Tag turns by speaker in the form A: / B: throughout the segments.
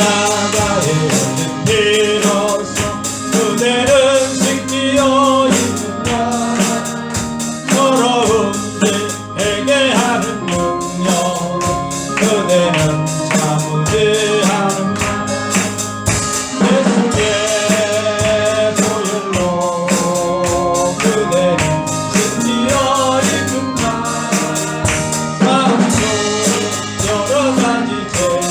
A: 십자가의 열린 피로써 그대는 승리여 있느냐. 서러운 일 회개하는 능력 그대는 참으지 않는다. 예수의 보혈로 그대는 승리여 있는가. 마음속 여러 가지 죄가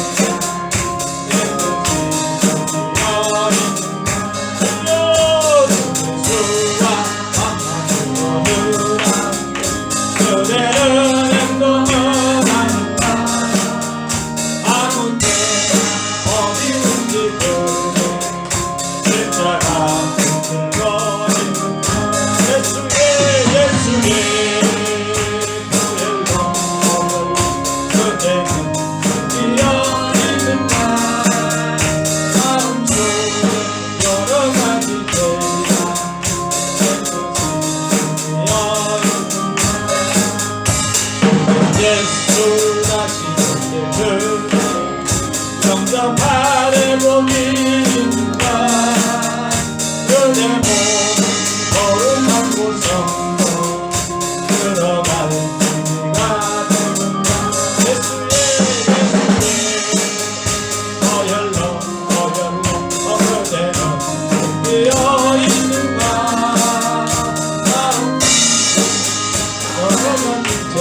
A: 예수 다시 영접하려 보기는가. 그대 몸 거룩한 곳성도 들어갈 준비가 되는가. 예수의 보혈로 그대는 준비되어 있는가. 여러 가지 죄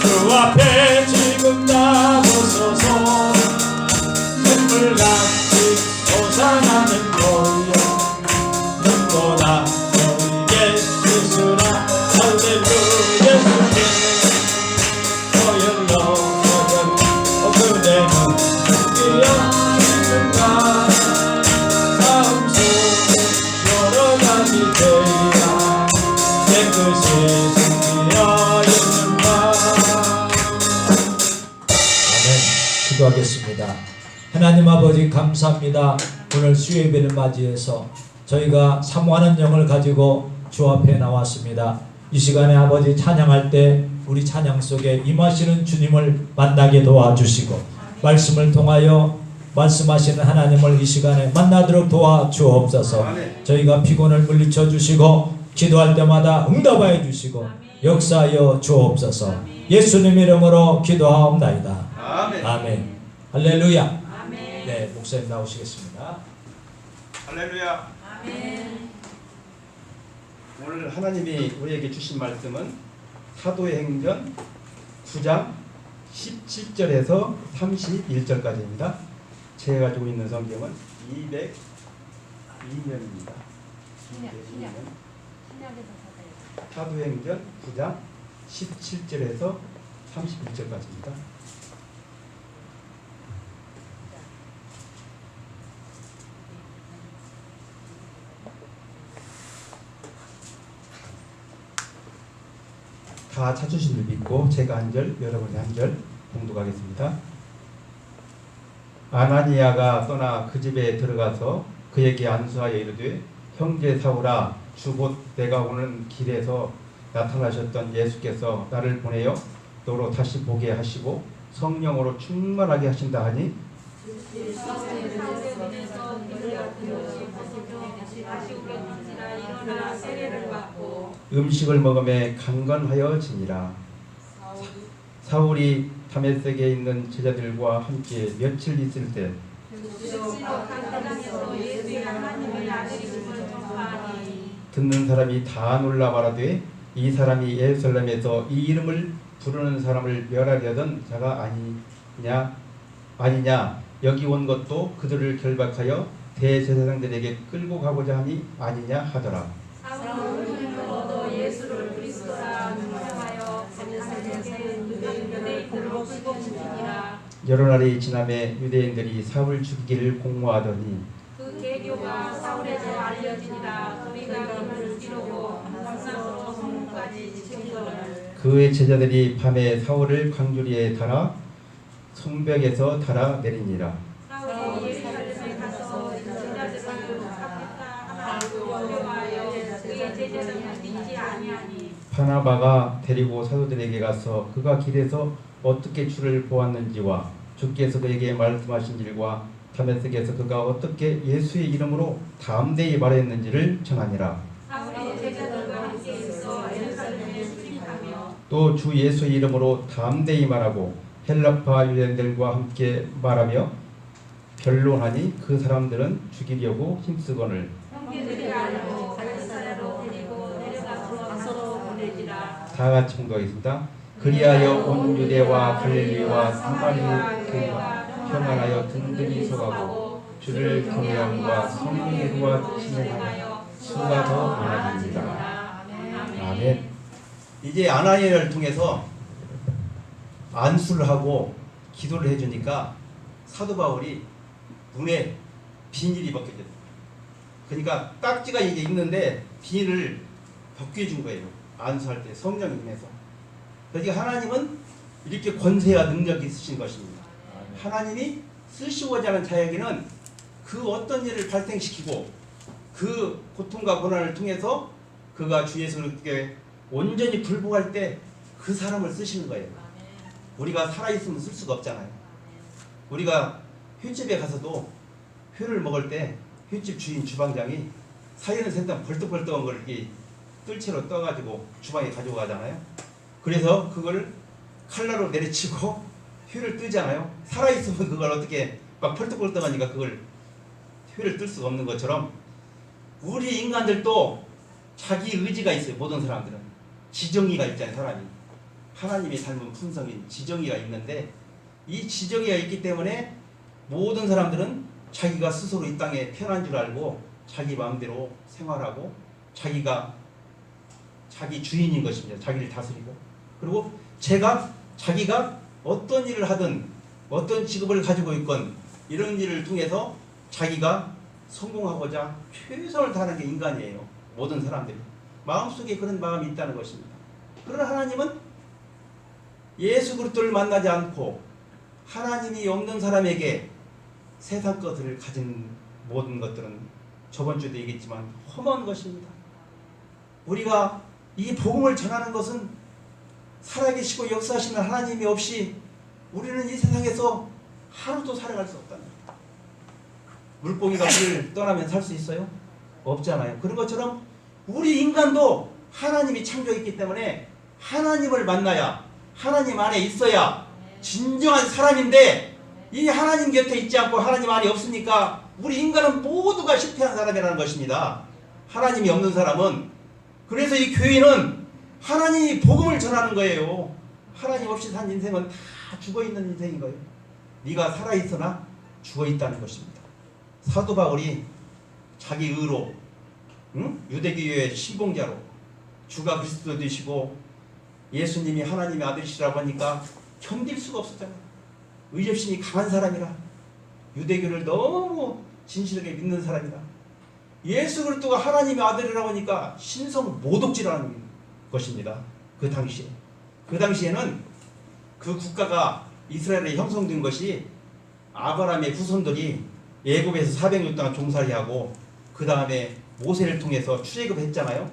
A: 주 앞에 지금 나서서 샘물같이 솟아나는 고요 눈보다 너에게 쓰시라. 할렐루야. 예수의 보혈로 그대는 뛰어 있는가. 마음속 여러 가지 죄야 깨끗이 숨기어 있는가. 아멘. 기도하겠습니다. 하나님 아버지 감사합니다. 오늘 수요예배를 맞이해서 저희가 사모하는 영을 가지고 주 앞에 나왔습니다. 이 시간에 아버지 찬양할 때 우리 찬양 속에 임하시는 주님을 만나게 도와주시고 말씀을 통하여 말씀하시는 하나님을 이 시간에 만나도록 도와주옵소서. 저희가 피곤을 물리쳐 주시고 기도할 때마다 응답하여 주시고 역사하여 주옵소서. 예수님 이름으로 기도하옵나이다. 아멘. 아멘. 할렐루야. 아멘. 네, 목사님 나오시겠습니다.
B: 할렐루야. 아멘. 오늘 하나님이 우리에게 주신 말씀은 사도의 행전 9장 17절에서 31절까지입니다. 제가 가지고 있는 성경은 202년입니다. 사도행전 9장 17절에서 31절까지입니다. 다 찾으신 줄 믿고 제가 한 절, 여러분이 한 절 봉독하겠습니다. 아나니아가 떠나 그 집에 들어가서 그에게 안수하여 이르되 형제 사울아 주 곧 내가 오는 길에서 나타나셨던 예수께서 나를 보내어 너로 다시 보게 하시고 성령으로 충만하게 하신다 하니 음식을 먹음에 강건하여지니라. 사울이 다메섹에 있는 제자들과 함께 며칠 있을 때 듣는 사람이 다 놀라 말하되 이 사람이 예루살렘에서 이 이름을 부르는 사람을 멸하려던 자가 아니냐 여기 온 것도 그들을 결박하여 대제사장들에게 끌고 가고자 함이 아니냐 하더라. 여러 날이 지남에 유대인들이 사울 죽이기를 공모하더니
C: 그 계교가 사울에서 알려지니라. 그리가 그를 찌르고 광산으로 성문까지 지키거늘
B: 그의 제자들이 밤에 사울을 광주리에 달아 성벽에서 달아 내리니라.
C: 사울이 예루살렘에 가서 제자들을 잡겠다 하고 두려워하여 그의
B: 바나바가 데리고 사도들에게 가서 그가 길에서 어떻게 주를 보았는지와 주께서 그에게 말씀하신 일과 다메섹에서 그가 어떻게 예수의 이름으로 담대히 말했는지를 전하니라.
C: 사울이 제자들과 함께 있어 예루살렘에 출입하며
B: 또 주 예수의 이름으로 담대히 말하고 헬라파 유대인들과 함께 말하며 변론하니 그 사람들은 죽이려고 힘쓰거늘
C: 형제들이 알고 갈릴사로 데리고 내려가서 보내지라.
B: 다 같이 공부하겠습니다. 그리하여 온 유대와 갈릴리와 사마리아 교회가 평안하여 든든히 서가고 주를 경외함과 성령의 이루와 진행하여 수가 더 많아집니다. 아멘. 이제 아나니아를 통해서 안수를 하고 기도를 해주니까 사도 바울이 눈에 비닐이 벗겨졌어요. 그러니까 딱지가 이게 있는데 비닐을 벗겨준 거예요. 안수할 때 성령이 임해서. 그러니까 하나님은 이렇게 권세와 능력이 있으신 것입니다. 하나님이 쓰시고자 하는 자에게는 그 어떤 일을 발생시키고 그 고통과 고난을 통해서 그가 주 예수께 온전히 굴복할 때 그 사람을 쓰시는 거예요. 우리가 살아있으면 쓸 수가 없잖아요. 우리가 횟집에 가서도 회를 먹을 때 횟집 주인 주방장이 사이는 생당 벌떡벌떡한 걸 이렇게 뜰채로 떠가지고 주방에 가지고 가잖아요. 그래서 그걸 칼날로 내리치고 회를 뜨잖아요. 살아있으면 그걸 어떻게 막 벌떡벌떡하니까 그걸 회를 뜰 수가 없는 것처럼 우리 인간들도 자기 의지가 있어요. 모든 사람들은 지정의가 있잖아요. 사람이 하나님이 닮은 품성인 지정의가 있는데 이 지정의가 있기 때문에 모든 사람들은 자기가 스스로 이 땅에 태어난 줄 알고 자기 마음대로 생활하고 자기가 자기 주인인 것입니다. 자기를 다스리고 그리고 자기가 어떤 일을 하든 어떤 직업을 가지고 있건 이런 일을 통해서 자기가 성공하고자 최선을 다하는 게 인간이에요. 모든 사람들이 마음속에 그런 마음이 있다는 것입니다. 그러나 하나님은 예수 그리스도를 만나지 않고 하나님이 없는 사람에게 세상 것을 가진 모든 것들은 저번 주에도 얘기했지만 험한 것입니다. 우리가 이 복음을 전하는 것은 살아계시고 역사하시는 하나님이 없이 우리는 이 세상에서 하루도 살아갈 수 없답니다. 물고기가 물을 떠나면 살 수 있어요? 없잖아요. 그런 것처럼 우리 인간도 하나님이 창조했기 때문에 하나님을 만나야 하나님 안에 있어야 진정한 사람인데 이 하나님 곁에 있지 않고 하나님 안에 없으니까 우리 인간은 모두가 실패한 사람이라는 것입니다. 하나님이 없는 사람은. 그래서 이 교회는 하나님이 복음을 전하는 거예요. 하나님 없이 산 인생은 다 죽어있는 인생인 거예요. 네가 살아있으나 죽어있다는 것입니다. 사도 바울이 자기 의로 유대교의 신봉자로 주가 그리스도 되시고 예수님이 하나님의 아들이시라고 하니까 견딜 수가 없었잖아요. 의협심이 강한 사람이라 유대교를 너무 진실하게 믿는 사람이라 예수 그리스도가 하나님의 아들이라고 하니까 신성 모독질하는 것입니다. 그 당시에는 그 국가가 이스라엘에 형성된 것이 아브라함의 후손들이 애굽에서 400년 동안 종살이 하고 그 다음에 모세를 통해서 출애굽했잖아요.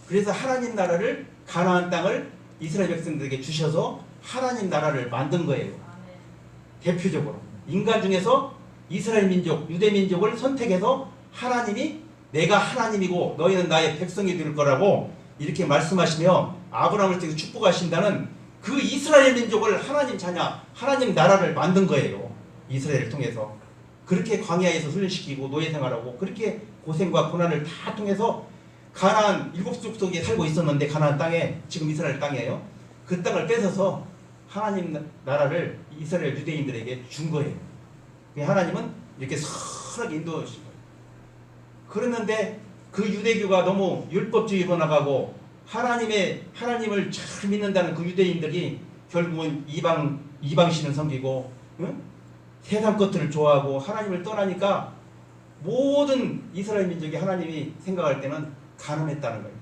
B: 그래서 하나님 나라를 가나안 땅을 이스라엘 백성들에게 주셔서 하나님 나라를 만든 거예요. 대표적으로 인간 중에서 이스라엘 민족, 유대 민족을 선택해서 하나님이 내가 하나님이고 너희는 나의 백성이 될 거라고 이렇게 말씀하시며 아브라함을 통해 축복하신다는 그 이스라엘 민족을 하나님 자녀, 하나님 나라를 만든 거예요. 이스라엘을 통해서 그렇게 광야에서 훈련시키고 노예 생활하고 그렇게 고생과 고난을 다 통해서 가나안 7족속에 살고 있었는데 가나안 땅에 지금 이스라엘 땅이에요. 그 땅을 뺏어서 하나님 나라를 이스라엘 유대인들에게 준 거예요. 하나님은 이렇게 선하게 인도하신 거예요. 그랬는데 그 유대교가 너무 율법주의로 나가고 하나님을 잘 믿는다는 그 유대인들이 결국은 이방신을 섬기고 세상 것들을 좋아하고 하나님을 떠나니까 모든 이스라엘 민족이 하나님이 생각할 때는 가늠했다는 거예요.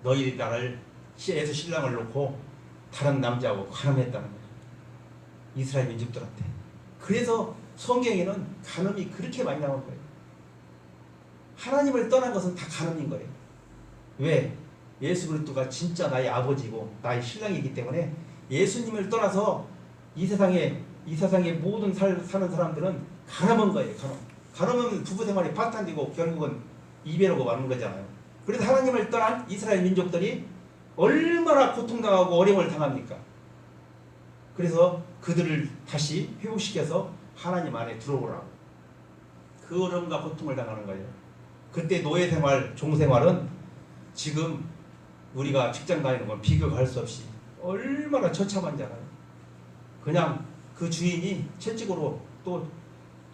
B: 너희 나라를 시에서 신랑을 놓고 다른 남자하고 가늠했다는 거예요. 이스라엘 민족들한테. 그래서 성경에는 간음이 그렇게 많이 나온 거예요. 하나님을 떠난 것은 다 간음인 거예요. 왜? 예수 그리스도가 진짜 나의 아버지고 나의 신랑이기 때문에 예수님을 떠나서 이 세상의 모든 사는 사람들은 가늠한 거예요. 가늠은 부부 생활이 파탄되고 결국은 이별하고 마는 거잖아요. 그래서 하나님을 떠난 이스라엘 민족들이 얼마나 고통당하고 어려움을 당합니까? 그래서 그들을 다시 회복시켜서 하나님 안에 들어오라고. 그 어려움과 고통을 당하는 거예요. 그때 노예생활, 종생활은 지금 우리가 직장 다니는 건 비교할 수 없이 얼마나 처참한지 알아요. 그냥 그 주인이 채찍으로 또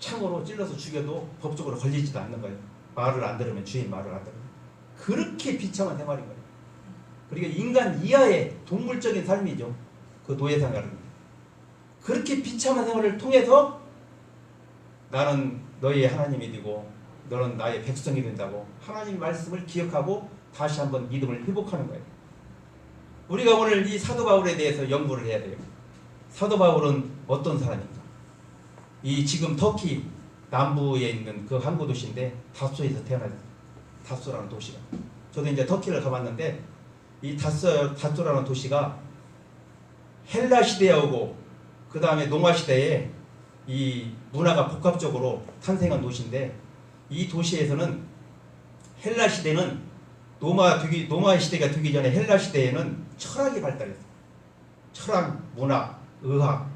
B: 창으로 찔러서 죽여도 법적으로 걸리지도 않는 거예요. 말을 안 들으면, 주인 말을 안 들으면. 그렇게 비참한 생활인 거예요. 그러니까 인간 이하의 동물적인 삶이죠. 그 노예생활은. 그렇게 비참한 생활을 통해서 나는 너희의 하나님이 되고 너는 나의 백성이 된다고 하나님 말씀을 기억하고 다시 한번 믿음을 회복하는 거예요. 우리가 오늘 이 사도 바울에 대해서 연구를 해야 돼요. 사도 바울은 어떤 사람인가? 이 지금 터키 남부에 있는 그 항구 도시인데 다소에서 태어났어요. 다소라는 도시가. 저도 이제 터키를 가봤는데 이 다소라는 도시가 헬라 시대에 오고 그 다음에 로마 시대에 이 문화가 복합적으로 탄생한 도시인데 이 도시에서는 헬라 시대는 로마 시대가 되기 전에 헬라 시대에는 철학이 발달했어요. 철학, 문화, 의학,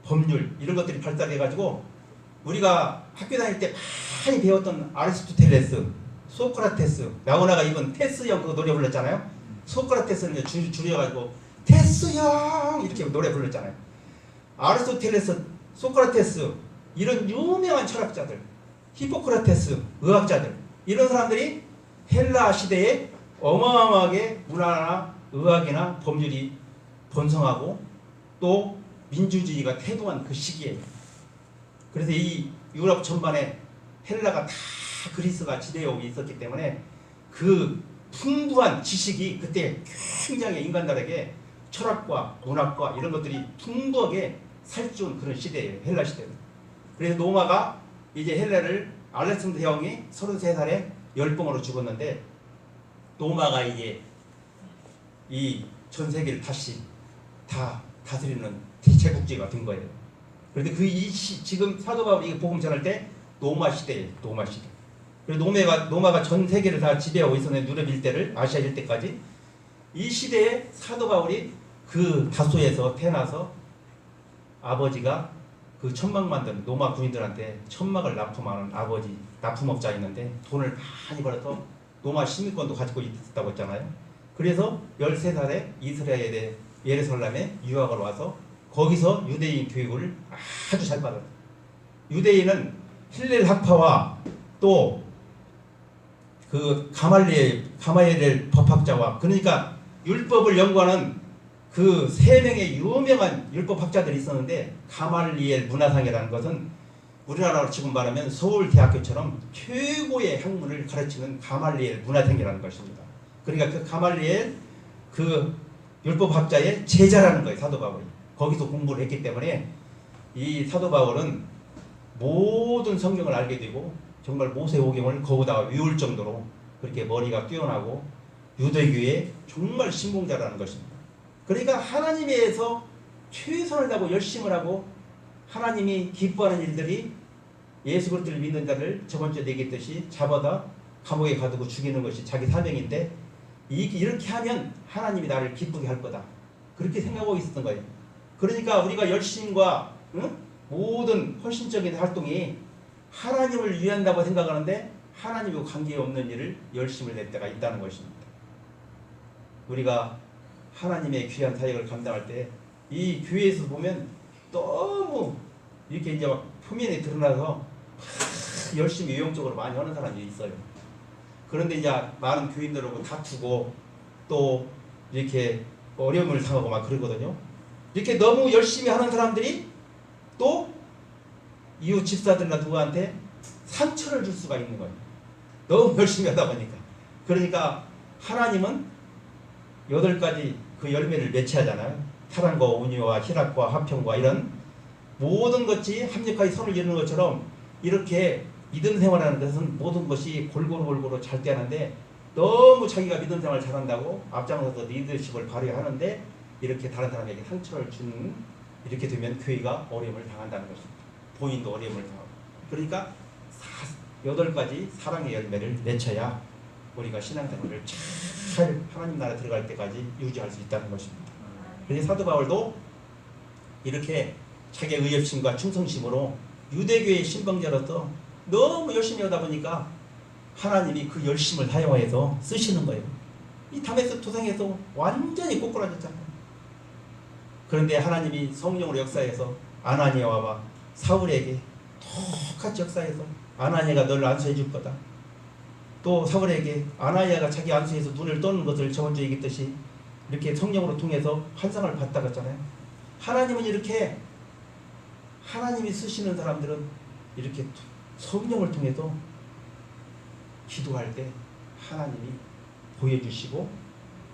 B: 법률 이런 것들이 발달해가지고 우리가 학교 다닐 때 많이 배웠던 아리스토텔레스, 소크라테스, 나오나가 이번 테스 형 그 노래 불렀잖아요. 소크라테스는 줄여가지고 테스 형 이렇게 노래 불렀잖아요. 아리스토텔레스, 소크라테스 이런 유명한 철학자들, 히포크라테스 의학자들 이런 사람들이 헬라 시대에 어마어마하게 문화나 의학이나 법률이 번성하고 또 민주주의가 태동한 그 시기에 그래서 이 유럽 전반에 헬라가 다 그리스가 지배하고 있었기 때문에 그 풍부한 지식이 그때 굉장히 인간들에게 철학과 문학과 이런 것들이 풍부하게 살찌운 그런 시대예요. 헬라 시대는. 그래서 로마가 이제 헬라를 알렉산더 대왕이 33살에 열병으로 죽었는데 로마가 이제 이 전 세계를 다시 다 다스리는 제국주의가 된 거예요. 그런데 지금 사도 바울이 복음 전할 때 로마 시대예요. 로마 시대. 그래서 로마가 전 세계를 다 지배하고 있었는데 유럽 일대를 아시아 일대까지 이 시대에 사도 바울이 그 다소에서 태어나서 아버지가 그 천막 만든 로마 군인들한테 천막을 납품하는 아버지 납품업자 있는데 돈을 많이 벌어서 로마 시민권도 가지고 있었다고 했잖아요. 그래서 13살에 이스라엘의 예루살렘에 유학을 와서 거기서 유대인 교육을 아주 잘 받았어요. 유대인은 힐렐 학파와 또 그 가말리엘 법학자와 그러니까 율법을 연구하는 그 3명의 유명한 율법학자들이 있었는데 가말리엘 문화상이라는 것은 우리나라로 지금 말하면 서울대학교처럼 최고의 학문을 가르치는 가말리엘 문화상이라는 것입니다. 그러니까 그 가말리엘 그 율법학자의 제자라는 거예요. 사도 바울이. 거기서 공부를 했기 때문에 이 사도 바울은 모든 성경을 알게 되고 정말 모세오경을 거기다가 외울 정도로 그렇게 머리가 뛰어나고 유대교의 정말 신봉자라는 것입니다. 그러니까 하나님에서 최선을 다하고 열심을 하고 하나님이 기뻐하는 일들이 예수 그리스도를 믿는 자를 저번 주에 얘기했듯이 잡아다 감옥에 가두고 죽이는 것이 자기 사명인데 이렇게 하면 하나님이 나를 기쁘게 할 거다. 그렇게 생각하고 있었던 거예요. 그러니까 우리가 열심과 모든 헌신적인 활동이 하나님을 위한다고 생각하는데 하나님과 관계없는 일을 열심을 낼 때가 있다는 것입니다. 우리가 하나님의 귀한 사역을 감당할 때 이 교회에서 보면 너무 이렇게 이제 막 표면에 드러나서 열심히 외형적으로 많이 하는 사람이 있어요. 그런데 이제 많은 교인들하고 다투고 또 이렇게 어려움을 당하고 막 그러거든요. 이렇게 너무 열심히 하는 사람들이 또 이웃 집사들이나 누구한테 상처를 줄 수가 있는 거예요. 너무 열심히 하다 보니까. 그러니까 하나님은 8가지 그 열매를 맺히하잖아요. 사랑과 온유와 희락과 화평과 이런 모든 것이 합력하여 선을 이루는 것처럼 이렇게 믿음 생활하는 것은 모든 것이 골고루 잘 되는데 너무 자기가 믿음 생활 잘한다고 앞장서서 리더십을 발휘하는데 이렇게 다른 사람에게 상처를 주는 이렇게 되면 교회가 어려움을 당한다는 것입니다. 본인도 어려움을 당하고. 그러니까 8가지 사랑의 열매를 맺혀야 우리가 신앙생활을 잘 하나님 나라 들어갈 때까지 유지할 수 있다는 것입니다. 그래서 사도 바울도 이렇게 자기의 의협심과 충성심으로 유대교의 신방자로서 너무 열심히 하다 보니까 하나님이 그 열심을 사용해서 쓰시는 거예요. 이 다메섹 도상에서 완전히 꼬꾸라졌잖아요. 그런데 하나님이 성령으로 역사해서 아나니아와 사울에게 똑같이 역사해서 아나니아가 너를 안수해 줄 거다. 또 사울에게 아나니아가 자기 안수에서 눈을 떠는 것을 저번 주에 얘기했듯이 이렇게 성령으로 통해서 환상을 봤다 그랬잖아요. 하나님은 이렇게 하나님이 쓰시는 사람들은 이렇게 성령을 통해서 기도할 때 하나님이 보여주시고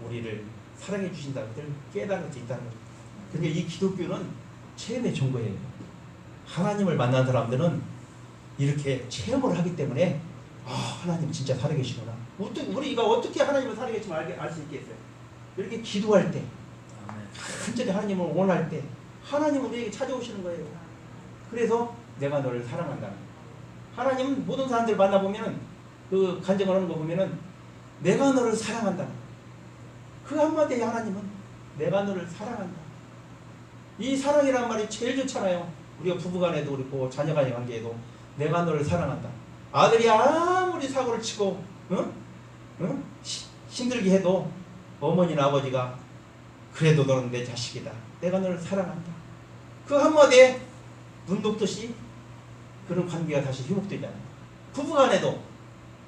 B: 우리를 사랑해 주신다는 것을 깨달을 수 있다는 거예요. 그러니까 이 기독교는 체험의 종교예요. 하나님을 만난 사람들은 이렇게 체험을 하기 때문에 하나님 진짜 살아계시구나. 우리가 어떻게 하나님을 살아계시면 알 수 있겠어요? 이렇게 기도할 때 간절히 하나님을 원할 때 하나님은 우리에게 찾아오시는 거예요. 그래서 내가 너를 사랑한다. 하나님은 모든 사람들을 만나보면 그 간증을 하는 거 보면은 내가 너를 사랑한다. 그 한마디에 하나님은 내가 너를 사랑한다. 이 사랑이란 말이 제일 좋잖아요. 우리가 부부간에도 그렇고 자녀간의 관계에도 내가 너를 사랑한다. 아들이 아무리 사고를 치고 힘들게 해도 어머니나 아버지가 그래도 너는 내 자식이다. 내가 너를 사랑한다. 그 한마디에 눈 녹듯이 그런 관계가 다시 회복되잖아요. 부부간에도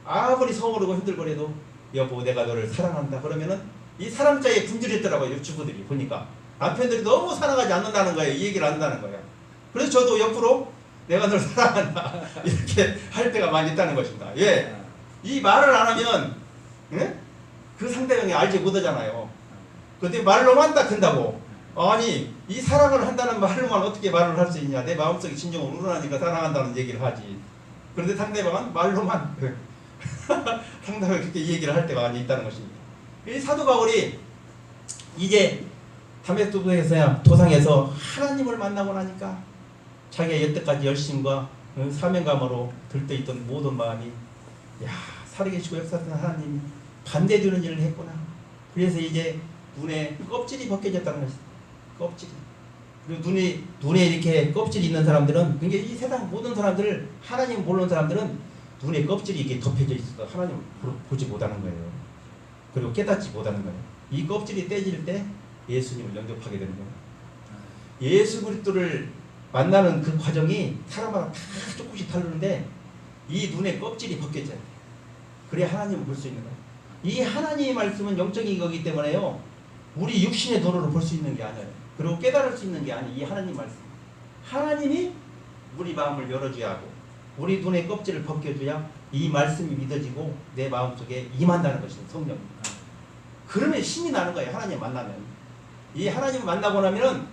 B: 아무리 서운하고 힘들거려도 여보 내가 너를 사랑한다. 그러면은 이 사랑자에 분들했더라고요. 주부들이 보니까 남편들이 너무 사랑하지 않는다는 거예요. 이 얘기를 한다는 거예요. 그래서 저도 옆으로 내가 너를 사랑한다 이렇게 할 때가 많이 있다는 것입니다. 예, 이 말을 안 하면 그 상대방이 알지 못하잖아요. 그런데 말로만 딱 한다고. 아니 이 사랑을 한다는 말로만 어떻게 말을 할 수 있냐. 내 마음속에 진정으로 우러나니까 사랑한다는 얘기를 하지. 그런데 상대방은 말로만 상대방이 그렇게 얘기를 할 때가 많이 있다는 것입니다. 이 사도 바울이 이제 다메섹 도상에서 하나님을 만나고 나니까 자기가 여태까지 열심과 사명감으로 들떠있던 모든 마음이 살아계시고 역사하는 하나님이 반대되는 일을 했구나. 그래서 이제 눈에 껍질이 벗겨졌다는 것이다. 껍질이. 그리고 눈에 이렇게 껍질이 있는 사람들은, 그러니까 이 세상 모든 사람들, 하나님 모르는 사람들은 눈에 껍질이 이렇게 덮여져 있어서 하나님을 보지 못하는 거예요. 그리고 깨닫지 못하는 거예요. 이 껍질이 떼질 때 예수님을 영접하게 되는 거예요. 예수 그리스도를 만나는 그 과정이 사람마다 다 조금씩 다르는데 이 눈에 껍질이 벗겨져야 돼요. 그래야 하나님을 볼 수 있는 거예요. 이 하나님의 말씀은 영적인 거기 때문에요. 우리 육신의 도로로 볼 수 있는 게 아니에요. 그리고 깨달을 수 있는 게 아니에요. 이 하나님 말씀. 하나님이 우리 마음을 열어줘야 하고 우리 눈의 껍질을 벗겨줘야 이 말씀이 믿어지고 내 마음속에 임한다는 것입니다. 성령. 그러면 신이 나는 거예요. 하나님 만나면. 이 하나님을 만나고 나면은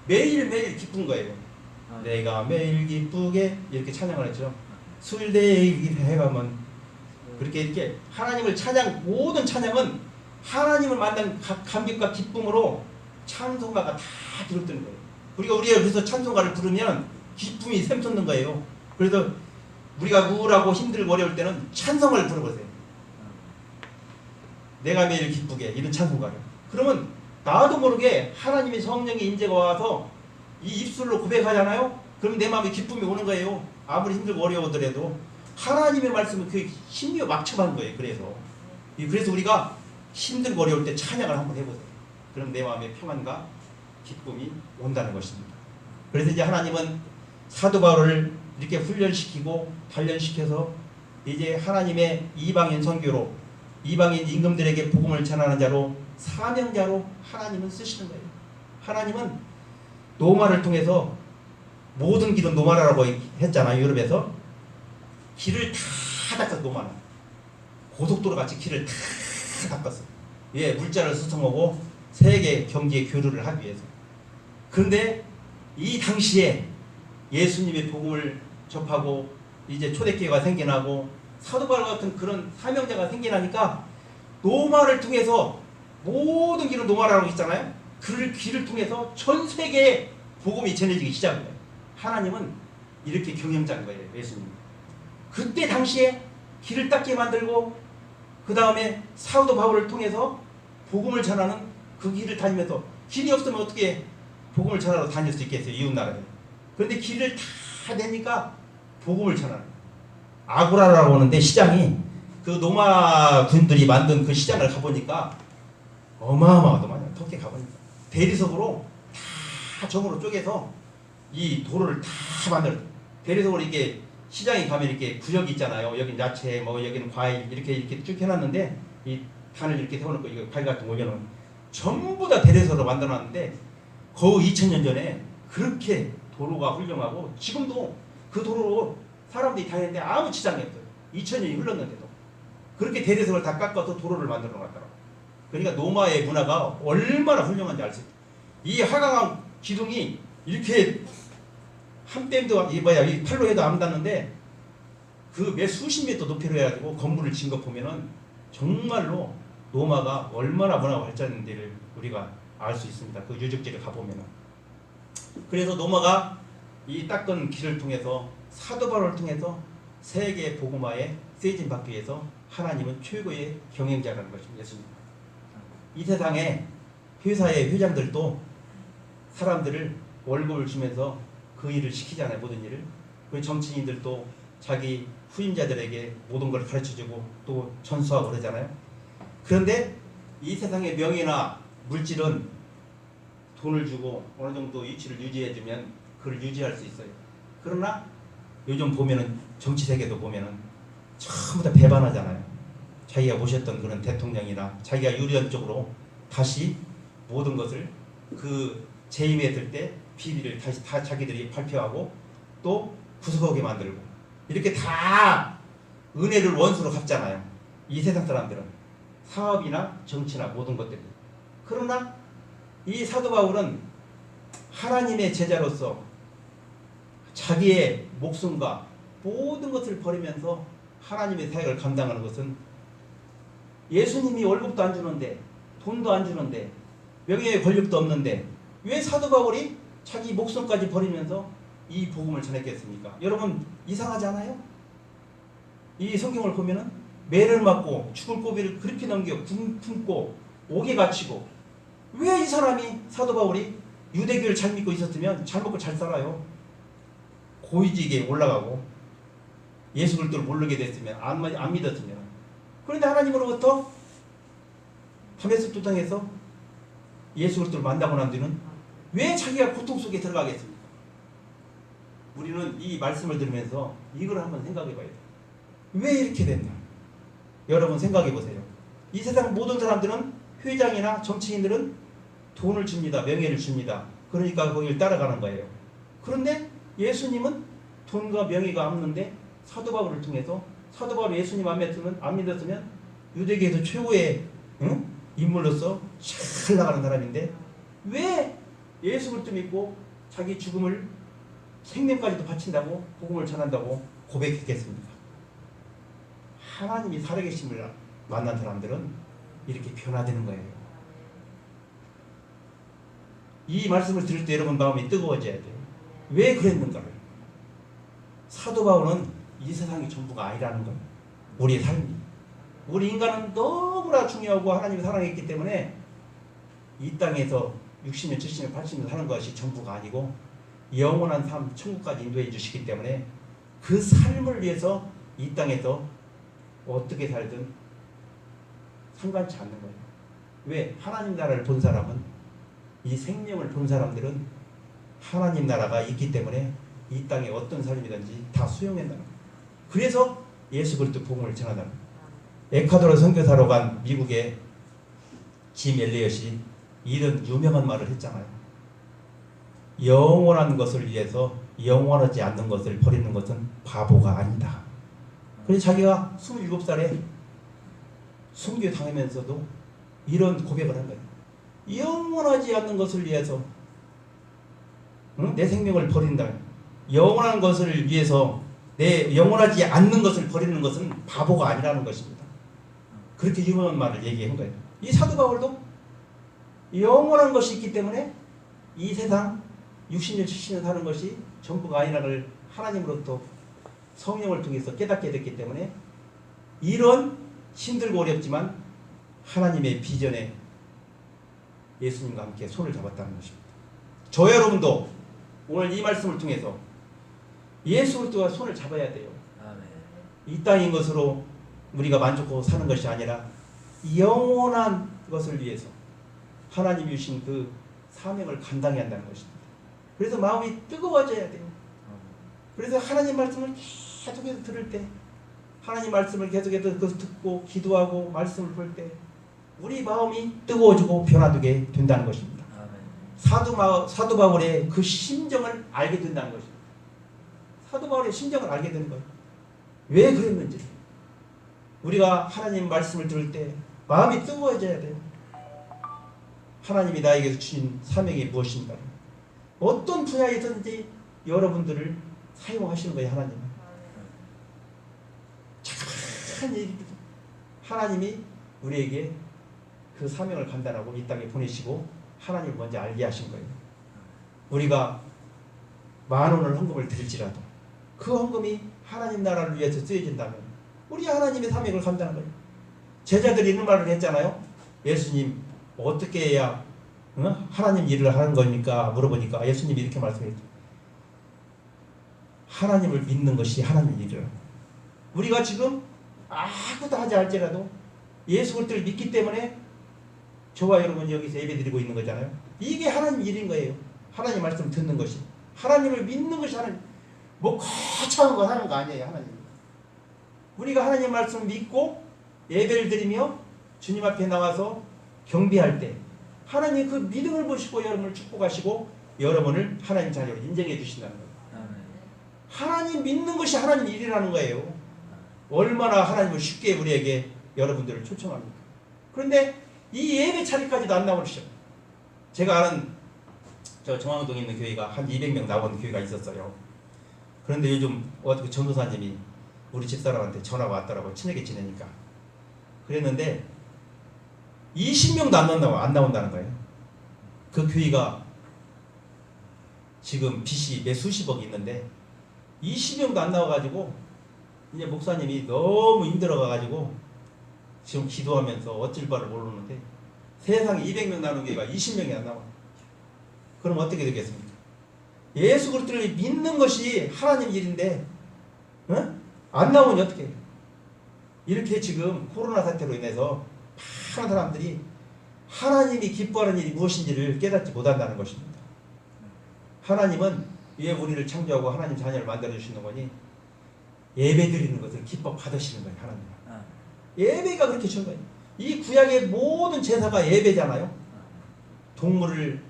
B: 매일매일 기쁜 거예요. 내가 매일 기쁘게 이렇게 찬양을 했죠. 수일대에 해가면 그렇게 이렇게 하나님을 찬양, 모든 찬양은 하나님을 만난 감격과 기쁨으로 찬송가가 다 비롯되는 거예요. 우리가 그래서 찬송가를 부르면 기쁨이 샘솟는 거예요. 그래서 우리가 우울하고 힘들고 어려울 때는 찬송가를 부르보세요. 내가 매일 기쁘게 이런 찬송가를. 그러면 나도 모르게 하나님의 성령의 인재가 와서 이 입술로 고백하잖아요. 그럼 내 마음에 기쁨이 오는 거예요. 아무리 힘들고 어려우더라도 하나님의 말씀은 그 힘이 막첨한 거예요. 그래서 우리가 힘들고 어려울 때 찬양을 한번 해보세요. 그럼 내 마음에 평안과 기쁨이 온다는 것입니다. 그래서 이제 하나님은 사도 바울을 이렇게 훈련시키고 단련시켜서 이제 하나님의 이방인 선교로 이방인 임금들에게 복음을 전하는 자로 사명자로 하나님은 쓰시는 거예요. 하나님은 노마를 통해서 모든 길은 노마라라고 했잖아요. 유럽에서 길을 다 닦았어. 노마는 고속도로 같이 길을 다 닦았어. 예, 물자를 수송하고 세계 경제 교류를 하기 위해서. 그런데 이 당시에 예수님의 복음을 접하고 이제 초대교회가 생겨나고 사도 바울 같은 그런 사명자가 생겨나니까 노마를 통해서 모든 길은 노마라고 했잖아요. 그 길을 통해서 전 세계에 복음이 전해지기 시작한 거예요. 하나님은 이렇게 경영자인 거예요. 예수님. 그때 당시에 길을 닦게 만들고 그 다음에 사도 바울을 통해서 복음을 전하는 그 길을 다니면서 길이 없으면 어떻게 복음을 전하러 다닐 수 있겠어요. 이웃나라에. 그런데 길을 다 내니까 복음을 전하는 아고라라고 하는데 시장이 그 노마 군들이 만든 그 시장을 가보니까 어마어마하더만요. 터키 가보니까 대리석으로 다 점으로 쪼개서 이 도로를 다 만들어. 대리석으로 이렇게 시장에 가면 이렇게 구역이 있잖아요. 여기는 야채, 뭐 여기는 과일 이렇게 쭉 해놨는데 이 단을 이렇게 세워놓고 이거 과일 같은 거 올려놓은 전부 다 대리석으로 만들어놨는데 거의 2000년 전에 그렇게 도로가 훌륭하고 지금도 그 도로로 사람들이 다니는데 아무 지장이 없어요. 2000년이 흘렀는데도 그렇게 대리석을 다 깎아서 도로를 만들어 놨더라고요. 그러니까 노마의 문화가 얼마나 훌륭한지 알 수 있어요. 이 하강한 기둥이 이렇게 한 댐도 이 팔로 해도 안 닿는데 그 몇 수십 미터 높이로 해가지고 건물을 지은 거 보면은 정말로 노마가 얼마나 문화가 발전했는지를 우리가 알 수 있습니다. 그 유적지를 가보면은. 그래서 노마가 이 닦은 길을 통해서 사도 바울을 통해서 세계 복음화에 쓰여진 받기 위해서 하나님은 최고의 경영자라는 것입니다. 예수님. 이 세상에 회사의 회장들도 사람들을 월급을 주면서 그 일을 시키잖아요. 모든 일을. 그리고 정치인들도 자기 후임자들에게 모든 걸 가르쳐주고 또 전수하고 그러잖아요. 그런데 이 세상의 명예나 물질은 돈을 주고 어느 정도 위치를 유지해주면 그걸 유지할 수 있어요. 그러나 요즘 보면은 정치 세계도 보면은 전부 다 배반하잖아요. 자기가 모셨던 그런 대통령이나 자기가 유리한 쪽으로 다시 모든 것을 그 재임했을 때 비리를 다시 다 자기들이 발표하고 또 구속하게 만들고 이렇게 다 은혜를 원수로 갚잖아요. 이 세상 사람들은 사업이나 정치나 모든 것들. 그러나 이 사도 바울은 하나님의 제자로서 자기의 목숨과 모든 것을 버리면서 하나님의 사역을 감당하는 것은 예수님이 월급도 안 주는데 돈도 안 주는데 명예의 권력도 없는데 왜 사도 바울이 자기 목숨까지 버리면서 이 복음을 전했겠습니까? 여러분 이상하지 않아요? 이 성경을 보면은 매를 맞고 죽을 고비를 그렇게 넘겨 품고 옥에 갇히고 왜 이 사람이 사도 바울이 유대교를 잘 믿고 있었으면 잘 먹고 잘 살아요. 고위직에 올라가고 예수 그리스도를 모르게 됐으면 안 믿었으면 그런데 하나님으로부터 다메섹 도상에서 예수 그리스도를 만나고 난 뒤는 왜 자기가 고통 속에 들어가겠습니까? 우리는 이 말씀을 들으면서 이걸 한번 생각해 봐야 돼요. 왜 이렇게 됐나? 여러분 생각해 보세요. 이 세상 모든 사람들은 회장이나 정치인들은 돈을 줍니다. 명예를 줍니다. 그러니까 거기를 따라가는 거예요. 그런데 예수님은 돈과 명예가 없는데 사도 바울을 통해서 사도 바울이 예수님 안 믿었으면 유대교에서 최고의 인물로서 잘 나가는 사람인데 왜 예수 그리스도 믿고 자기 죽음을 생명까지도 바친다고 복음을 전한다고 고백했겠습니까? 하나님이 살아계심을 만난 사람들은 이렇게 변화되는 거예요. 이 말씀을 들을 때 여러분 마음이 뜨거워져야 돼요. 왜 그랬는가를. 사도 바울은 이 세상이 전부가 아니라는 거예요. 우리의 삶이. 우리 인간은 너무나 중요하고 하나님이 사랑했기 때문에 이 땅에서 60년, 70년, 80년 사는 것이 전부가 아니고 영원한 삶, 천국까지 인도해 주시기 때문에 그 삶을 위해서 이 땅에서 어떻게 살든 상관치 않는 거예요. 왜? 하나님 나라를 본 사람은 이 생명을 본 사람들은 하나님 나라가 있기 때문에 이 땅에 어떤 삶이든지 다 수용한다는 거예요. 그래서 예수 그리스도 복음을 전하다는 거예요. 에콰도르 선교사로 간 미국의 짐 엘리엇이 이런 유명한 말을 했잖아요. 영원한 것을 위해서 영원하지 않는 것을 버리는 것은 바보가 아니다. 그래서 자기가 27살에 순교 당하면서도 이런 고백을 한 거예요. 영원하지 않는 것을 위해서 내 생명을 버린다. 영원한 것을 위해서 내 영원하지 않는 것을 버리는 것은 바보가 아니라는 것입니다. 그렇게 유명한 말을 얘기한 거예요. 이 사도 바울도 영원한 것이 있기 때문에 이 세상 60년 70년 사는 것이 전부가 아니라는 걸 하나님으로부터 성령을 통해서 깨닫게 됐기 때문에 이런 힘들고 어렵지만 하나님의 비전에 예수님과 함께 손을 잡았다는 것입니다. 저 여러분도 오늘 이 말씀을 통해서 예수 그리스도와 손을 잡아야 돼요. 이 땅인 것으로 우리가 만족하고 사는 것이 아니라 영원한 것을 위해서 하나님이 주신 그 사명을 감당해야 한다는 것입니다. 그래서 마음이 뜨거워져야 돼요. 그래서 하나님 말씀을 계속해서 들을 때, 하나님 말씀을 계속해서 듣고 기도하고 말씀을 볼 때 우리 마음이 뜨거워지고 변화되게 된다는 것입니다. 사도 바울의 그 심정을 알게 된다는 것입니다. 사도 바울의 심정을 알게 되는 거예요. 왜 그랬는지. 우리가 하나님 말씀을 들을 때 마음이 뜨거워져야 돼요. 하나님이 나에게 주신 사명이 무엇인가. 어떤 분야에서든지 여러분들을 사용하시는 거예요. 하나님은. 착한 얘기입니다. 하나님이 우리에게 그 사명을 감당하고 이 땅에 보내시고 하나님을 먼저 알게 하신 거예요. 우리가 10,000원을 헌금을 드릴지라도 그 헌금이 하나님 나라를 위해서 쓰여진다면 우리 하나님의 사명을 감당하는 거예요. 제자들이 이런 말을 했잖아요. 예수님 어떻게 해야 하나님 일을 하는 겁니까? 물어보니까 예수님이 이렇게 말씀했죠. 하나님을 믿는 것이 하나님 일이라고. 우리가 지금 아무것도 하지 않을지라도 예수 그리스도를 믿기 때문에 저와 여러분이 여기서 예배드리고 있는 거잖아요. 이게 하나님 일인 거예요. 하나님 말씀 듣는 것이. 하나님을 믿는 것이 하나님. 뭐 거창한 거 하는 거 아니에요. 하나님. 우리가 하나님 말씀을 믿고 예배를 드리며 주님 앞에 나와서 경배할 때 하나님 그 믿음을 보시고 여러분을 축복하시고 여러분을 하나님 자녀로 인정해 주신다는 거예요. 하나님 믿는 것이 하나님 일이라는 거예요. 얼마나 하나님을 쉽게 우리에게 여러분들을 초청합니까? 그런데 이 예배 차례까지도 안 나오시죠. 제가 아는 저 정왕동에 있는 교회가 한 200명 나오는 교회가 있었어요. 그런데 요즘 어떻게 전도사님이 우리 집사람한테 전화가 왔더라고요. 친하게 지내니까. 그랬는데 20명도 안 나온다는 거예요. 그 교회가 지금 빚이 몇 수십억이 있는데 20명도 안 나와가지고 이제 목사님이 너무 힘들어가가지고 지금 기도하면서 어쩔 바를 모르는데 세상에 200명 나오는 교회가 20명이 안 나와. 그럼 어떻게 되겠습니까? 예수 그리스도를 믿는 것이 하나님 일인데 안 나오니 어떻게 해요? 이렇게 지금 코로나 사태로 인해서 많은 사람들이 하나님이 기뻐하는 일이 무엇인지를 깨닫지 못한다는 것입니다. 하나님은 왜 우리를 창조하고 하나님 자녀를 만들어주시는 거니? 예배 드리는 것을 기뻐 받으시는 거예요. 하나님은. 예배가 그렇게 좋은 거예요. 이 구약의 모든 제사가 예배잖아요. 동물을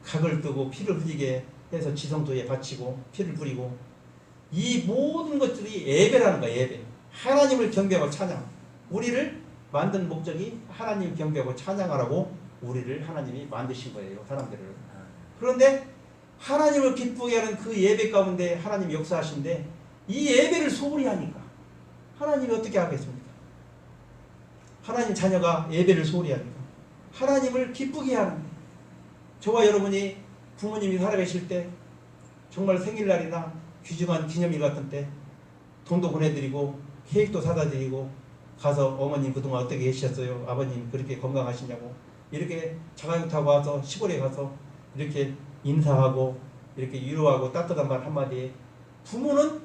B: 각을 뜨고 피를 흘리게 해서 지성소에 바치고 피를 뿌리고 이 모든 것들이 예배라는 거예요. 예배. 하나님을 경배하고 찬양. 우리를 만든 목적이 하나님을 경배하고 찬양하라고 우리를 하나님이 만드신 거예요. 사람들을. 그런데 하나님을 기쁘게 하는 그 예배 가운데 하나님이 역사하신데 이 예배를 소홀히 하니까 하나님이 어떻게 하겠습니까? 하나님 자녀가 예배를 소홀히 하니까 하나님을 기쁘게 하는 저와 여러분이 부모님이 살아계실 때 정말 생일날이나 귀중한 기념일 같은 때 돈도 보내드리고 케이크도 사다 드리고 가서 어머님 그동안 어떻게 계셨어요? 아버님 그렇게 건강하시냐고 이렇게 자가용 타고 와서 시골에 가서 이렇게 인사하고 이렇게 위로하고 따뜻한 말 한마디에 부모는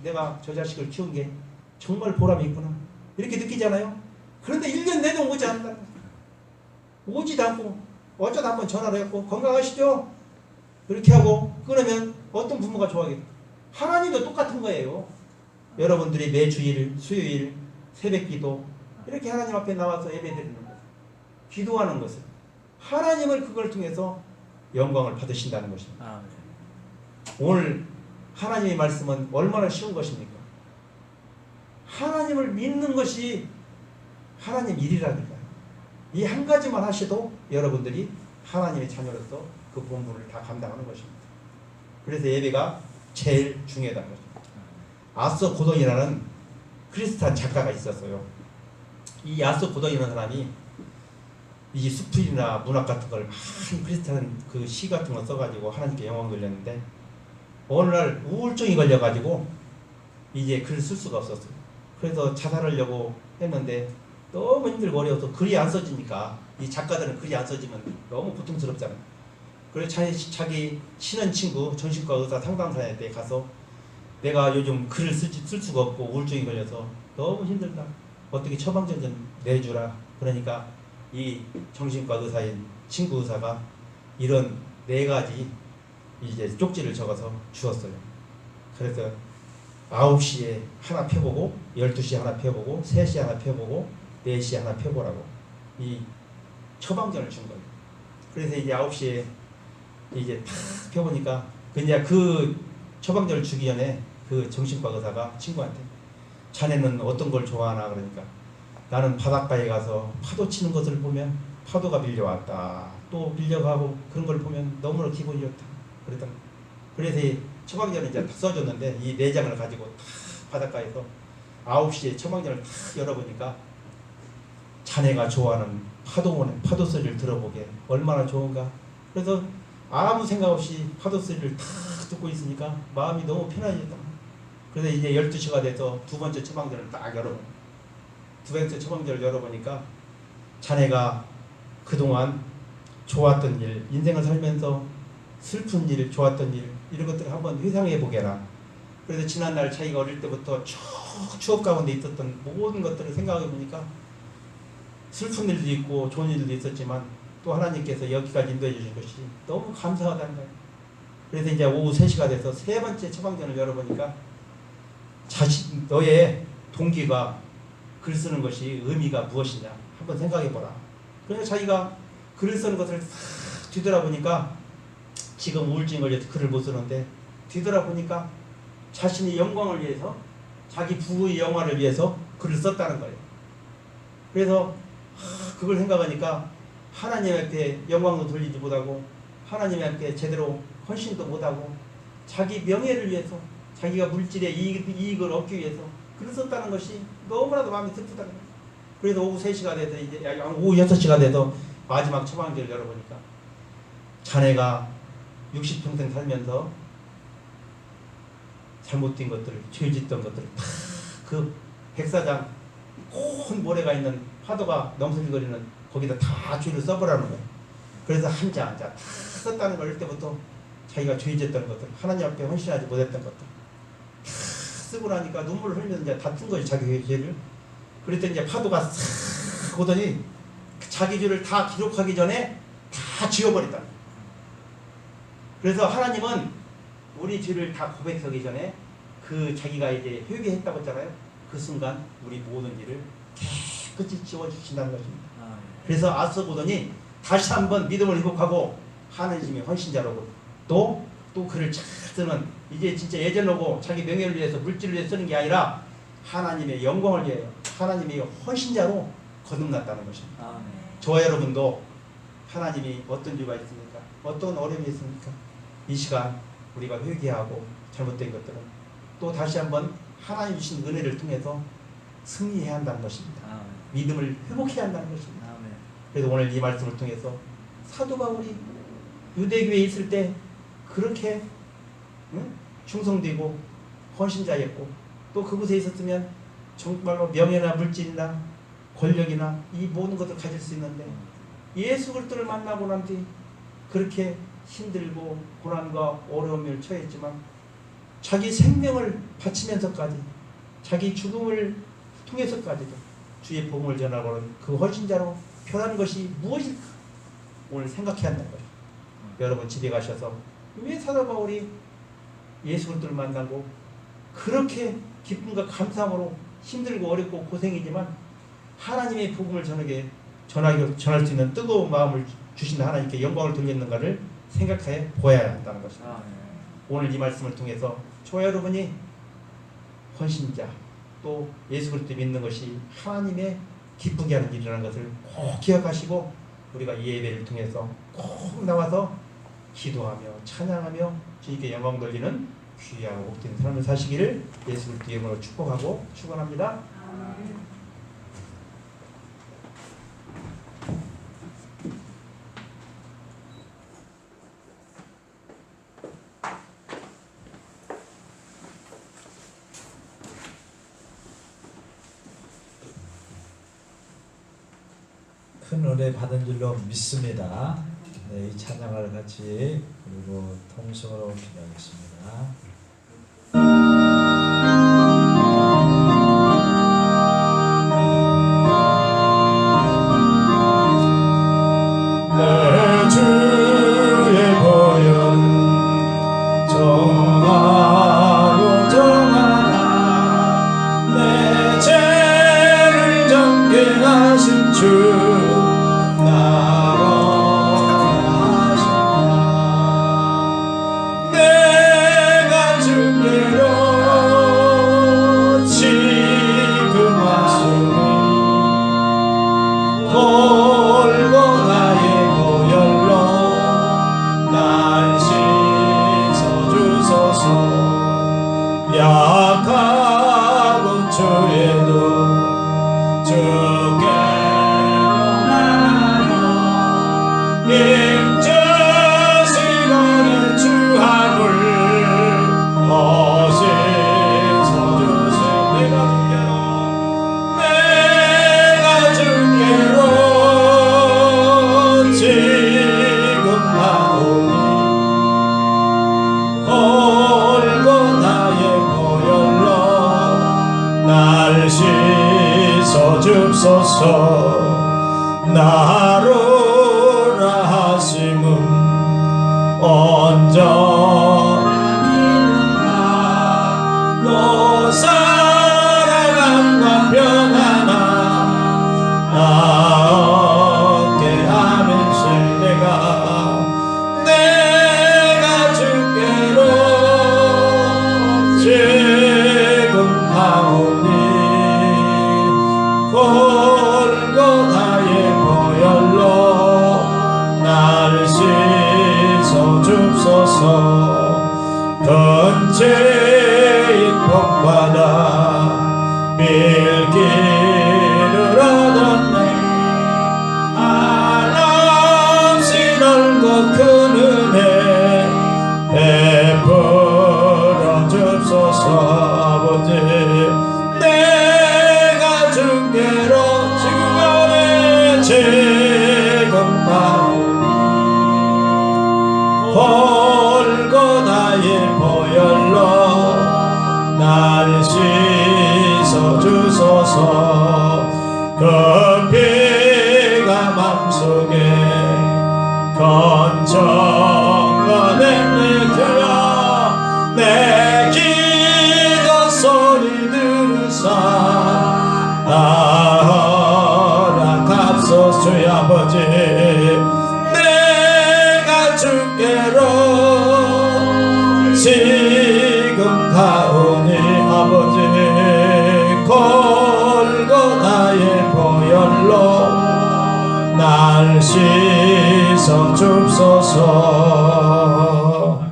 B: 내가 저 자식을 키운 게 정말 보람이 있구나 이렇게 느끼잖아요. 그런데 1년 내내 오지 않는다. 오지도 않고 어쩌다 한번 전화를 했고 건강하시죠? 그렇게 하고 끊으면 어떤 부모가 좋아하겠어요? 하나님도 똑같은 거예요. 여러분들이 매주일, 수요일, 새벽기도 이렇게 하나님 앞에 나와서 예배드리는 것, 기도하는 것을 하나님을 그걸 통해서 영광을 받으신다는 것입니다. 오늘 하나님의 말씀은 얼마나 쉬운 것입니까? 하나님을 믿는 것이 하나님 일이라니까요. 이 한 가지만 하셔도 여러분들이 하나님의 자녀로서 그 본분을 다 감당하는 것입니다. 그래서 예배가 제일 중요하다는 것입니다. 아서 고돈이라는 크리스찬 작가가 있었어요. 이 야스 고덕이라는 사람이 이 수필이나 문학 같은 걸 많이 비슷한 그 시 같은 거 써가지고 하나님께 영광 돌렸는데 어느 날 우울증이 걸려가지고 이제 글을 쓸 수가 없었어요. 그래서 자살하려고 했는데 너무 힘들고 어려워서 글이 안 써지니까 이 작가들은 글이 안 써지면 너무 고통스럽잖아요. 그래서 자기 친한 친구 정신과 의사 상담사한테 가서 내가 요즘 글을 쓸 수가 없고 우울증이 걸려서 너무 힘들다. 어떻게 처방전 좀 내주라. 그러니까 이 정신과 의사인 친구 의사가 이런 4가지 이제 쪽지를 적어서 주었어요. 그래서 9시에 하나 펴보고 12시에 하나 펴보고 3시에 하나 펴보고 4시에 하나 펴보라고 이 처방전을 준 거예요. 그래서 이제 9시에 이제 탁 펴보니까 그냥 그 처방전을 주기 전에 그 정신과 의사가 친구한테 자네는 어떤 걸 좋아하나 그러니까 나는 바닷가에 가서 파도 치는 것을 보면 파도가 밀려왔다 또 밀려가고 그런 걸 보면 너무나 기분이 좋다 그랬던 거예요. 그래서 이 처방전을 이제 써줬는데 이 4장을 가지고 탁 바닷가에서 9시에 처방전을 탁 열어보니까 자네가 좋아하는 파도 소리를 들어보게 얼마나 좋은가. 그래서 아무 생각 없이 파도 소리를 탁 듣고 있으니까 마음이 너무 편안해졌다. 그래서 이제 12시가 돼서 2번째 처방전을 딱 열어보고 2번째 처방전을 열어보니까 자네가 그동안 좋았던 일, 인생을 살면서 슬픈 일, 좋았던 일 이런 것들을 한번 회상해 보게라. 그래서 지난날 자기가 어릴 때부터 쭉 추억 가운데 있었던 모든 것들을 생각해 보니까 슬픈 일도 있고 좋은 일도 있었지만 또 하나님께서 여기까지 인도해 주신 것이 너무 감사하다는 거예요. 그래서 이제 오후 3시가 돼서 3번째 처방전을 열어보니까 너의 동기가 글 쓰는 것이 의미가 무엇이냐 한번 생각해 보라. 그래서 자기가 글을 쓰는 것을 싹 뒤돌아보니까 지금 우울증 걸려서 글을 못 쓰는데 뒤돌아보니까 자신의 영광을 위해서 자기 부의 영화를 위해서 글을 썼다는 거예요. 그래서 그걸 생각하니까 하나님한테 영광도 돌리지 못하고 하나님한테 제대로 헌신도 못하고 자기 명예를 위해서 자기가 물질의 이익을 얻기 위해서 글을 썼다는 것이 너무나도 마음이 슬프다는 거예요. 그래서 오후 3시가 돼서 이제 오후 6시가 돼서 마지막 처방전을 열어보니까 자네가 60평생 살면서 잘못된 것들을 죄짓던 것들을 다 그 백사장 큰 모래가 있는 파도가 넘실거리는 거기다 다 죄를 써보라는 거예요. 그래서 한자 다 썼다는 걸 어릴 때부터 자기가 죄짓던 것들 하나님 앞에 헌신하지 못했던 것들 다 쓰고 나니까 눈물을 흘리면서 이제 다 푼 거지 자기 죄를. 그랬더니 이제 파도가 싹 오더니 자기 죄를 다 기록하기 전에 다 지워버렸다. 그래서 하나님은 우리 죄를 다 고백하기 전에 그 자기가 이제 회개했다고 했잖아요. 그 순간 우리 모든 일을 깨끗이 지워주신다는 것입니다. 그래서 앞서 보더니 다시 한번 믿음을 회복하고 하나님의 헌신자라고 또 글을 잘 쓰는 이제 진짜 예전로고 자기 명예를 위해서 물질을 위해 쓰는 게 아니라 하나님의 영광을 위해 하나님의 헌신자로 거듭났다는 것입니다. 저와 여러분도 하나님이 어떤 죄가 있습니까? 어떤 어려움이 있습니까? 이 시간 우리가 회개하고 잘못된 것들은 또 다시 한번 하나님 주신 은혜를 통해서 승리해야 한다는 것입니다. 믿음을 회복해야 한다는 것입니다. 그래서 오늘 이 말씀을 통해서 사도 바울이 유대교에 있을 때 그렇게 충성되고 헌신자였고 또 그곳에 있었으면 정말로 명예나 물질이나 권력이나 이 모든 것을 가질 수 있는데 예수 그리스도를 만나고 난 뒤 그렇게 힘들고 고난과 어려움을 처했지만 자기 생명을 바치면서까지 자기 죽음을 통해서까지도 주의 복음을 전하고는 그 헌신자로 표현한 것이 무엇일까 오늘 생각해야 한다는 거예요. 여러분 집에 가셔서 왜 사도 바울이 예수 그리스도를 만나고 그렇게 기쁨과 감사함으로 힘들고 어렵고 고생이지만 하나님의 복음을 전할 수 있는 뜨거운 마음을 주신 하나님께 영광을 돌렸는가를 생각해 보아야 한다는 것입니다. 오늘 이 말씀을 통해서 저와 여러분이 헌신자 또 예수 그리스도 믿는 것이 하나님의 기쁘게 하는 일이라는 것을 꼭 기억하시고 우리가 이 예배를 통해서 꼭 나와서 기도하며 찬양하며 주님께 영광 돌리는 귀하고 복된 삶을 사시기를 예수 그리스도 이름으로 축복하고 축원합니다.
A: 큰 은혜 받은 줄로 믿습니다. 네, 이 찬양을 같이 그리고 통성으로 기도하겠습니다. 내 주의 보혈 정하고 정하나 내 죄를 정케 하신 주 나로 하신다. 내가 주께로 지금 왔으니 골고다의 보혈로 날 씻어주소서. 약하고 죄도 주께로 나가며 힘주시고는 주함을 씻어주세요. 내가 주께로 지금 나오니 골고다의 보혈로 날 씻어주소서. 나로라 하심은 온전하니라. 너 사랑함과 평안함 나 얻게 하면서 내가 주께로 지금 가오니 골고다의 보혈로 날 씻어주소서. 번제인 복받아 밀기를 얻었네. 한없이 넓고 큰 은혜 베풀어 주소서. 아버지 내가 주께로 지금 가오니 지금 가오니 골고다의 보혈로 날 씻어주소서. 그 피가 맘속에 건져내네. 주여 내 기도 소리 들으사 허락합소서. 주여 아버지 내가 주께로 지금 가오니 아버지 골고다의 보혈로 날 씻어주소서.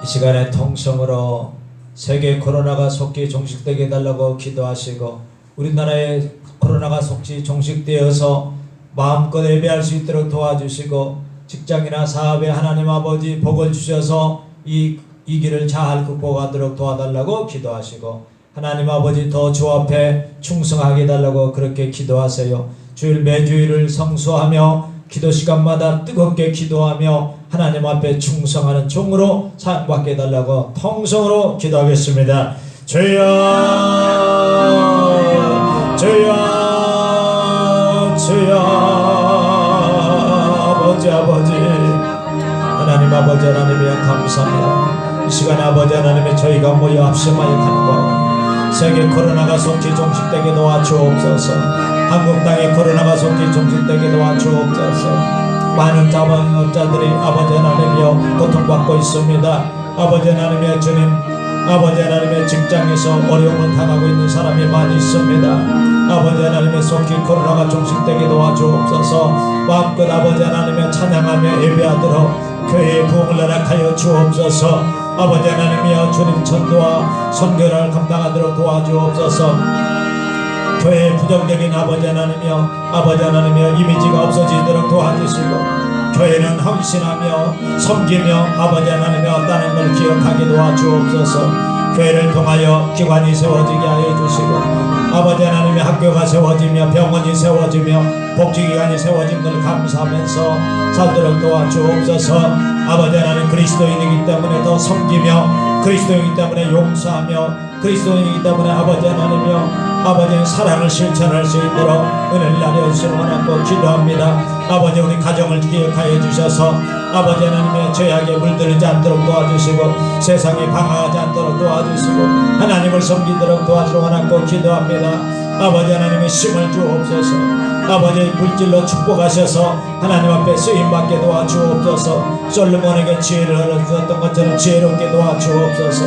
A: 이 시간에 통성으로 세계 코로나가 속히 종식되게 해달라고 기도하시고 우리나라의 코로나가 속히 종식되어서 마음껏 예배할 수 있도록 도와주시고 직장이나 사업에 하나님 아버지 복을 주셔서 이 길을 잘 극복하도록 도와달라고 기도하시고 하나님 아버지 더 주 앞에 충성하게 해달라고 그렇게 기도하세요. 주일 매주일을 성수하며 기도 시간마다 뜨겁게 기도하며 하나님 앞에 충성하는 종으로 사용받게 해달라고 통성으로 기도하겠습니다. 주여 주여 주여 아버지 하나님 아버지 하나님이여 감사합니다. 이 시간에 아버지 하나님의 저희가 모여 합심하여 간구하고 세계 코로나가 속히 종식되게 도와주옵소서. 한국 땅에 코로나가 속히 종식되게 도와주옵소서. 많은 자본업자들이 아버지 하나님이여 고통받고 있습니다. 아버지 하나님이여 주님 아버지 하나님의 직장에서 어려움을 당하고 있는 사람이 많이 있습니다. 아버지 하나님의 속히 코로나가 종식되게 도와주옵소서. 마음껏 아버지 하나님의 찬양하며 예배하도록 교회의 부흥을 허락하여 주옵소서. 아버지 하나님이여 주님 전도와 선교를 감당하도록 도와주옵소서. 교회의 부정적인 아버지 하나님이여 이미지가 없어지도록 도와주시고 교회는 헌신하며 섬기며 아버지 하나님의 없다는 걸 기억하게 도와주옵소서. 교회를 통하여 기관이 세워지게 하여 주시고 아버지 하나님의 학교가 세워지며 병원이 세워지며 복지기관이 세워진 걸 감사하면서 살도록 도와주옵소서. 아버지 하나님 그리스도인이기 때문에 더 섬기며 그리스도인이기 때문에 용서하며 그리스도인이기 때문에 아버지 하나님이여 아버지의 사랑을 실천할 수 있도록 은혜를 나려주시는 원하고 기도합니다. 아버지 우리 가정을 기억하여 주셔서 아버지 하나님의 죄악에 물들지 않도록 도와주시고 세상에 방황하지 않도록 도와주시고 하나님을 섬기도록 도와주시는 원하고 기도합니다. 아버지 하나님의 힘을 주옵소서. 아버지 물질로 축복하셔서 하나님 앞에 쓰임받게 도와주옵소서. 솔로몬에게 지혜를 흘려주었던 것처럼 지혜롭게 도와주옵소서.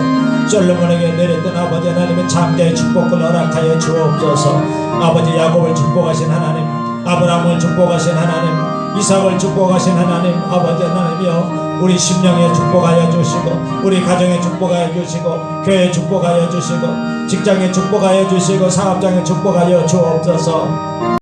A: 솔로몬에게 내렸던 아버지 하나님의 장자의 축복을 허락하여 주옵소서. 아버지 야곱을 축복하신 하나님, 아브라함을 축복하신 하나님, 이삭을 축복하신 하나님, 아버지 하나님이여 우리 심령에 축복하여 주시고 우리 가정에 축복하여 주시고 교회에 축복하여 주시고 직장에 축복하여 주시고 사업장에 축복하여 주옵소서.